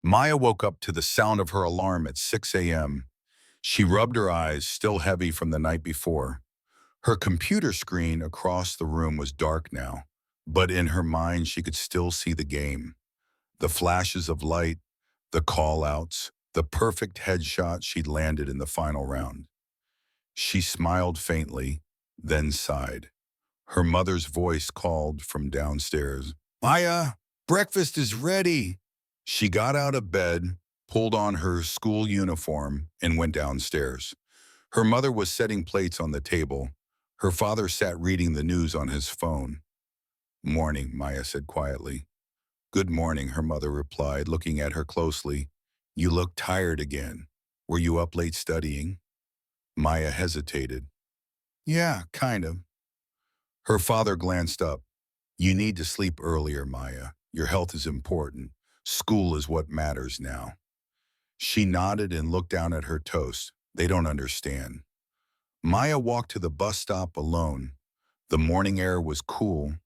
Maya woke up to the sound of her alarm at 6 a.m. She rubbed her eyes, still heavy from the night before. Her computer screen across the room was dark now, but in her mind she could still see the game. The flashes of light, the call-outs, the perfect headshot she'd landed in the final round. She smiled faintly, then sighed. Her mother's voice called from downstairs. "Maya, breakfast is ready." She got out of bed, pulled on her school uniform, and went downstairs. Her mother was setting plates on the table. Her father sat reading the news on his phone. "Morning," Maya said quietly. "Good morning," her mother replied, looking at her closely. "You look tired again. Were you up late studying?" Maya hesitated. "Yeah, kind of." Her father glanced up. "You need to sleep earlier, Maya. Your health is important. School is what matters now." She nodded and looked down at her toast. They don't understand. Maya walked to the bus stop alone. The morning air was cool.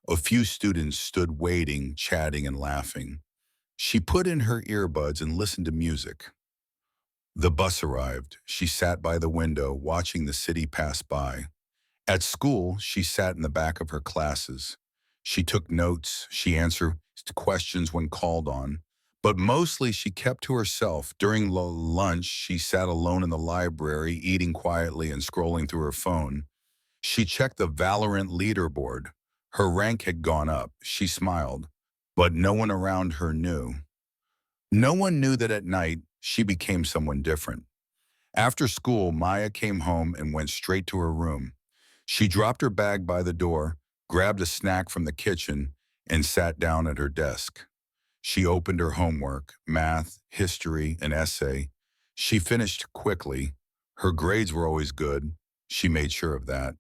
A few students stood waiting, chatting and laughing. She put in her earbuds and listened to music. The bus arrived. She sat by the window, watching the city pass by. At school, she sat in the back of her classes. She took notes, she answered questions when called on, but mostly she kept to herself. During lunch, she sat alone in the library, eating quietly and scrolling through her phone. She checked the Valorant leaderboard. Her rank had gone up. She smiled, but no one around her knew. No one knew that at night, she became someone different. After school, Maya came home and went straight to her room. She dropped her bag by the door, grabbed a snack from the kitchen, and sat down at her desk. She opened her homework, math, history, and essay. She finished quickly. Her grades were always good. She made sure of that.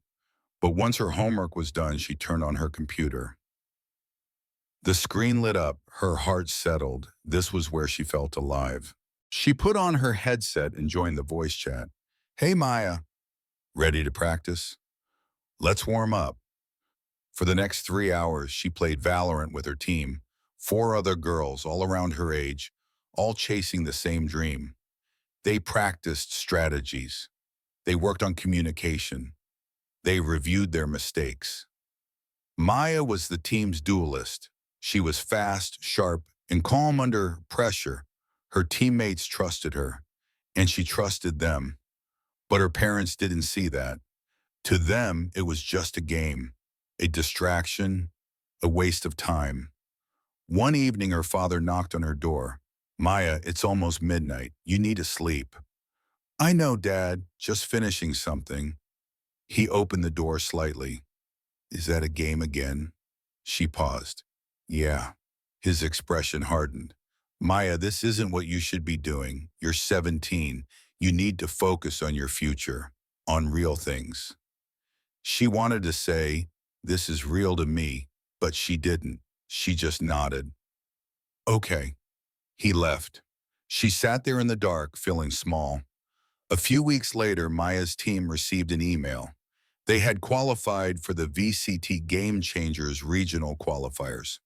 But once her homework was done, she turned on her computer. The screen lit up, her heart settled. This was where she felt alive. She put on her headset and joined the voice chat. "Hey, Maya. Ready to practice? Let's warm up." For the next 3 hours, she played Valorant with her team, 4 other girls all around her age, all chasing the same dream. They practiced strategies. They worked on communication. They reviewed their mistakes. Maya was the team's duelist. She was fast, sharp, and calm under pressure. Her teammates trusted her, and she trusted them. But her parents didn't see that. To them, it was just a game, a distraction, a waste of time. One evening, her father knocked on her door. "Maya, it's almost midnight. You need to sleep." "I know, Dad. Just finishing something." He opened the door slightly. "Is that a game again?" She paused. "Yeah." His expression hardened. "Maya, this isn't what you should be doing. You're 17. You need to focus on your future, on real things." She wanted to say, "This is real to me," but she didn't. She just nodded. "Okay." He left. She sat there in the dark, feeling small. A few weeks later, Maya's team received an email. They had qualified for the VCT Game Changers regional qualifiers.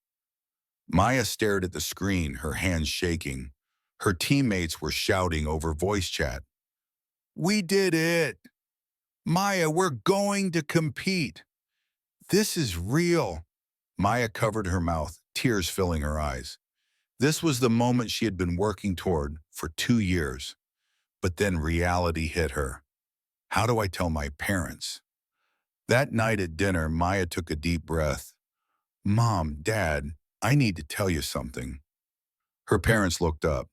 Maya stared at the screen, her hands shaking. Her teammates were shouting over voice chat. "We did it! Maya, we're going to compete! This is real!" Maya covered her mouth, tears filling her eyes. This was the moment she had been working toward for 2 years. But then reality hit her. How do I tell my parents? That night at dinner, Maya took a deep breath. "Mom, Dad, I need to tell you something." Her parents looked up.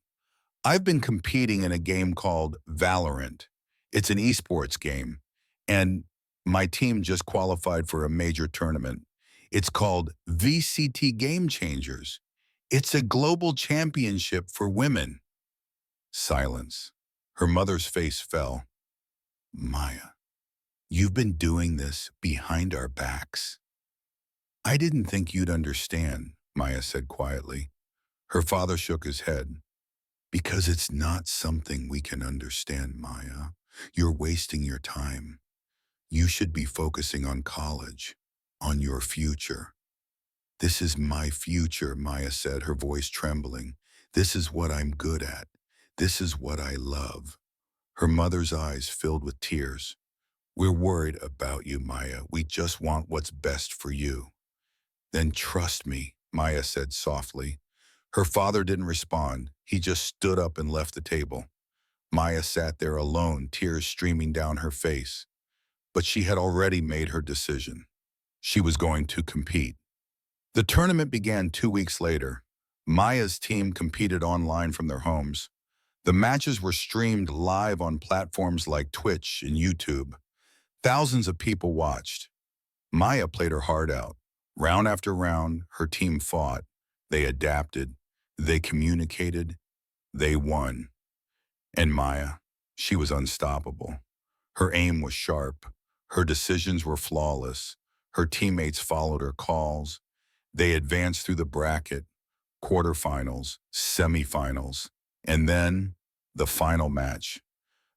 "I've been competing in a game called Valorant. It's an esports game, and my team just qualified for a major tournament. It's called VCT Game Changers. It's a global championship for women." Silence. Her mother's face fell. "Maya, you've been doing this behind our backs?" "I didn't think you'd understand," Maya said quietly. Her father shook his head. "Because it's not something we can understand, Maya. You're wasting your time. You should be focusing on college, on your future." "This is my future," Maya said, her voice trembling. This is what I'm good at. This is what I love. Her mother's eyes filled with tears. We're worried about you, Maya. We just want what's best for you. Then trust me, Maya said softly. Her father didn't respond. He just stood up and left the table. Maya sat there alone, tears streaming down her face. But she had already made her decision. She was going to compete. The tournament began 2 weeks later. Maya's team competed online from their homes. The matches were streamed live on platforms like Twitch and YouTube. Thousands of people watched. Maya played her heart out. Round after round, her team fought. They adapted. They communicated. They won. And Maya, she was unstoppable. Her aim was sharp. Her decisions were flawless. Her teammates followed her calls. They advanced through the bracket, quarterfinals, semifinals, and then the final match,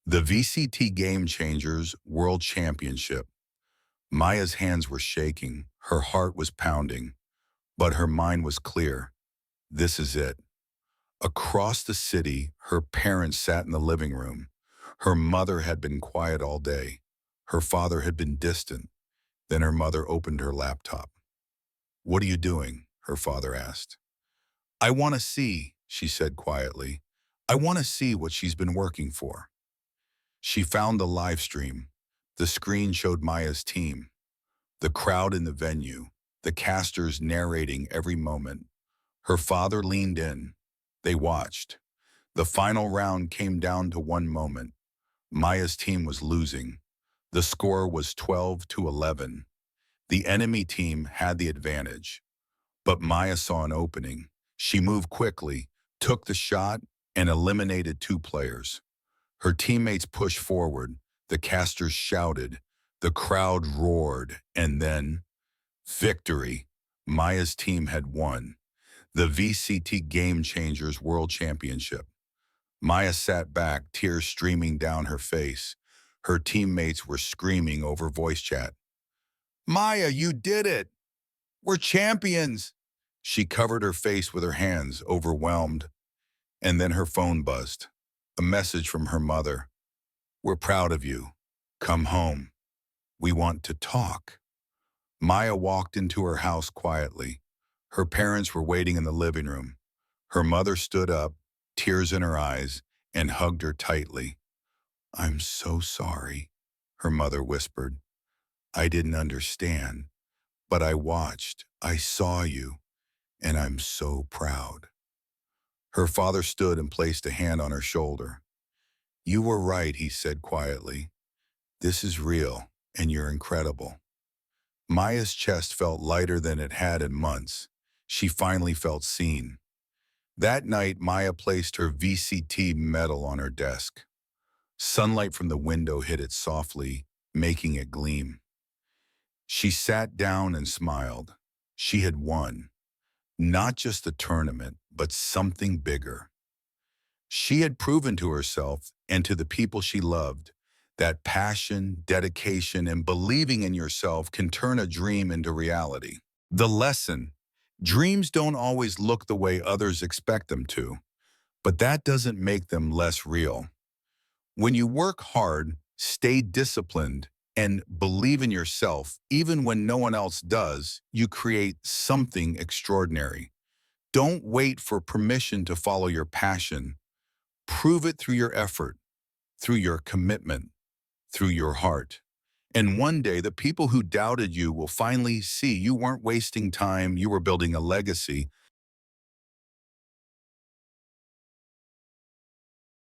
the VCT Game Changers World Championship. Maya's hands were shaking, her heart was pounding, but her mind was clear. This is it. Across the city, her parents sat in the living room. Her mother had been quiet all day. Her father had been distant. Then her mother opened her laptop. "What are you doing?" her father asked. "I want to see," she said quietly. "I want to see what she's been working for." She found the live stream. The screen showed Maya's team, the crowd in the venue, the casters narrating every moment. Her father leaned in. They watched. The final round came down to one moment. Maya's team was losing. The score was 12-11. The enemy team had the advantage. But Maya saw an opening. She moved quickly, took the shot, and eliminated two players. Her teammates pushed forward. The casters shouted. The crowd roared. And then, victory. Maya's team had won. The VCT Game Changers World Championship. Maya sat back, tears streaming down her face. Her teammates were screaming over voice chat. "Maya, you did it! We're champions!" She covered her face with her hands, overwhelmed. And then her phone buzzed. A message from her mother. "We're proud of you. Come home. We want to talk." Maya walked into her house quietly. Her parents were waiting in the living room. Her mother stood up, tears in her eyes, and hugged her tightly. "I'm so sorry," her mother whispered. "I didn't understand, but I watched. I saw you, and I'm so proud." Her father stood and placed a hand on her shoulder. "You were right," he said quietly. "This is real, and you're incredible." Maya's chest felt lighter than it had in months. She finally felt seen. That night, Maya placed her VCT medal on her desk. Sunlight from the window hit it softly, making it gleam. She sat down and smiled. She had won. Not just the tournament, but something bigger. She had proven to herself and to the people she loved that passion, dedication, and believing in yourself can turn a dream into reality. The lesson: dreams don't always look the way others expect them to, but that doesn't make them less real. When you work hard, stay disciplined, and believe in yourself, even when no one else does, you create something extraordinary. Don't wait for permission to follow your passion. Prove it through your effort, through your commitment, through your heart. And one day, the people who doubted you will finally see you weren't wasting time, you were building a legacy.